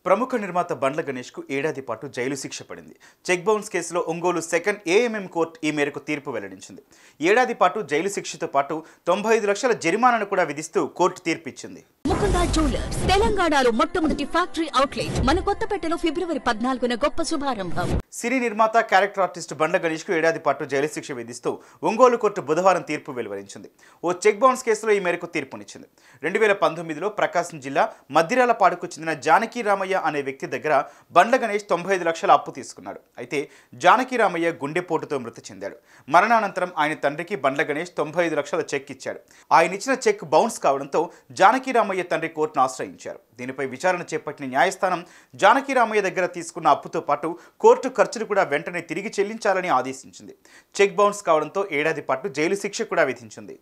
ప్రముఖ నిర్మాత బండ్ల గణేష్కు ఏడాది పాటు జైలు శిక్ష పడింది. చెక్ బౌన్స్ కేసులో ఒంగోలు సెకండ్ ఏఎంఎం కోర్టు ఈ మేరకు తీర్పు వెల్లడించింది. ఏడాది పాటు జైలు శిక్షతో పాటు 95 లక్షల జరిమానాను కూడా విధిస్తూ కోర్టు తీర్పిచ్చింది. ముకుందా జ్యువెలర్స్ తెలంగాణలో మొట్టమొదటి ఫ్యాక్టరీ అవుట్లెట్ మన కొత్తపేటలో ఫిబ్రవరి 14న గొప్ప శుభారంభం. సినీ నిర్మాత, క్యారెక్టర్ ఆర్టిస్ట్ బండ్ల గణేష్కు ఏడాది పాటు జైలు శిక్ష విధిస్తూ ఒంగోలు కోర్టు బుధవారం తీర్పు వెలువరించింది. ఓ చెక్ బౌన్స్ కేసులో ఈ మేరకు తీర్పునిచ్చింది. 2019లో ప్రకాశం జిల్లా మద్దిరాలపాడుకు చెందిన జానకి రామయ్య అనే వ్యక్తి దగ్గర బండ్ల గణేష్ 95 లక్షల అప్పు తీసుకున్నాడు. అయితే జానకి రామయ్య గుండెపోటుతో మృతి చెందాడు. మరణానంతరం ఆయన తండ్రికి బండ్ల గణేష్ 95 లక్షల చెక్ ఇచ్చాడు. ఆయన ఇచ్చిన చెక్ బౌన్స్ కావడంతో జానకి రామయ్య తండ్రి కోర్టును ఆశ్రయించారు. దీనిపై విచారణ చేపట్టిన న్యాయస్థానం జానకి రామయ్య దగ్గర తీసుకున్న అప్పుతో పాటు కోర్టు ఖర్చులు కూడా వెంటనే తిరిగి చెల్లించాలని ఆదేశించింది. చెక్ బౌన్స్ కావడంతో ఏడాది పాటు జైలు శిక్ష కూడా విధించింది.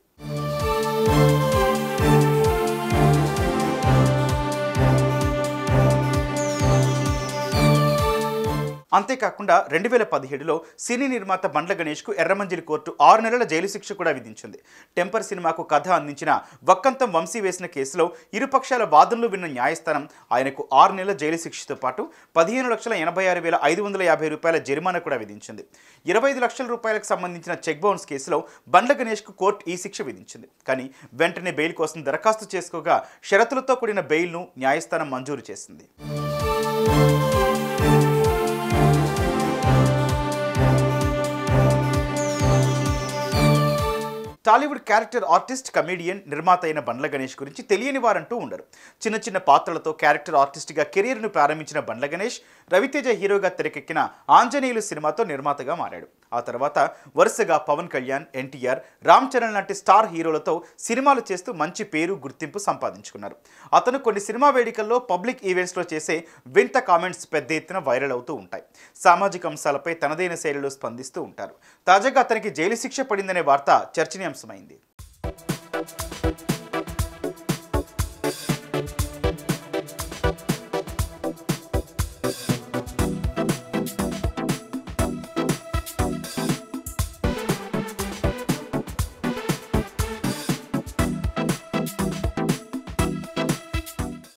అంతేకాకుండా 2017లో సినీ నిర్మాత బండ్ల గణేష్కు ఎర్రమంజిల్ కోర్టు 6 నెలల జైలు శిక్ష కూడా విధించింది. టెంపర్ సినిమాకు కథ అందించిన వక్కంతం వంశీ వేసిన కేసులో ఇరుపక్షాల వాదనలు విన్న న్యాయస్థానం ఆయనకు 6 నెలల జైలు శిక్షతో పాటు 15,86,550 రూపాయల జరిమానా కూడా విధించింది. 25 లక్షల రూపాయలకు సంబంధించిన చెక్ బౌన్స్ కేసులో బండ్ల గణేష్కు కోర్టు ఈ శిక్ష విధించింది. కానీ వెంటనే బెయిల్ కోసం దరఖాస్తు చేసుకోగా షరతులతో కూడిన బెయిల్ను న్యాయస్థానం మంజూరు చేసింది. టాలీవుడ్ క్యారెక్టర్ ఆర్టిస్ట్, కమేడియన్, నిర్మాత అయిన బండ్ల గణేష్ గురించి తెలియని వారంటూ ఉండరు. చిన్న చిన్న పాత్రలతో క్యారెక్టర్ ఆర్టిస్ట్గా కెరీర్ను ప్రారంభించిన బండ్ల గణేష్ రవితేజ హీరోగా తెరకెక్కిన ఆంజనేయులు సినిమాతో నిర్మాతగా మారాడు. ఆ తర్వాత వరుసగా పవన్ కళ్యాణ్, ఎన్టీఆర్, రామ్ చరణ్ లాంటి స్టార్ హీరోలతో సినిమాలు చేస్తూ మంచి పేరు, గుర్తింపు సంపాదించుకున్నారు. అతను కొన్ని సినిమా వేడుకల్లో, పబ్లిక్ ఈవెంట్స్లో చేసే వింత కామెంట్స్ పెద్ద ఎత్తున వైరల్ అవుతూ ఉంటాయి. సామాజిక అంశాలపై తనదైన శైలిలో స్పందిస్తూ ఉంటారు. తాజాగా అతనికి జైలు శిక్ష పడిందనే వార్త చర్చనీయాంశమైంది.